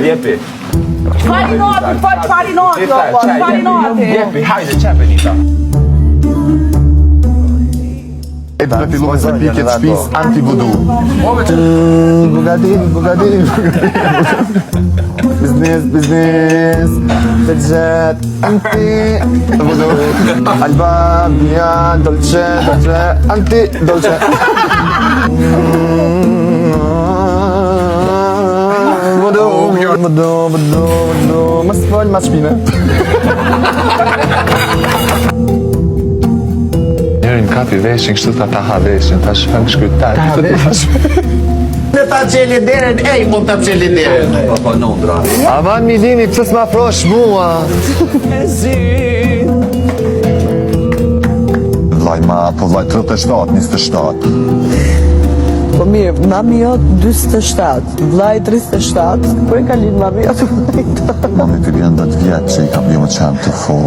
Jepi. Fali noti. Jepi, hajde, qepe Nita. E të fillojnë se pikjet shpis anti-vudu. Bugadin. Biznis. Të gjet, anti-vudu. Albania, dolce, anti-dolce. Vudu, mas fol, mas shpine. Njërin kapi veshin, kështu ta ha veshin, ta shfëm shkrytar. Në ta qeli deren, mund ta qeli deren. Po Londra. Aman Milini, pëse s'ma frosh mua? Vlaj ma, po vlaj 37, 27. Po mirë, mami jot 27, vlaj 37, po e ka linë mami jot vlajt. Mami të vjen 10 vjetë që i kam jo më qenë të full.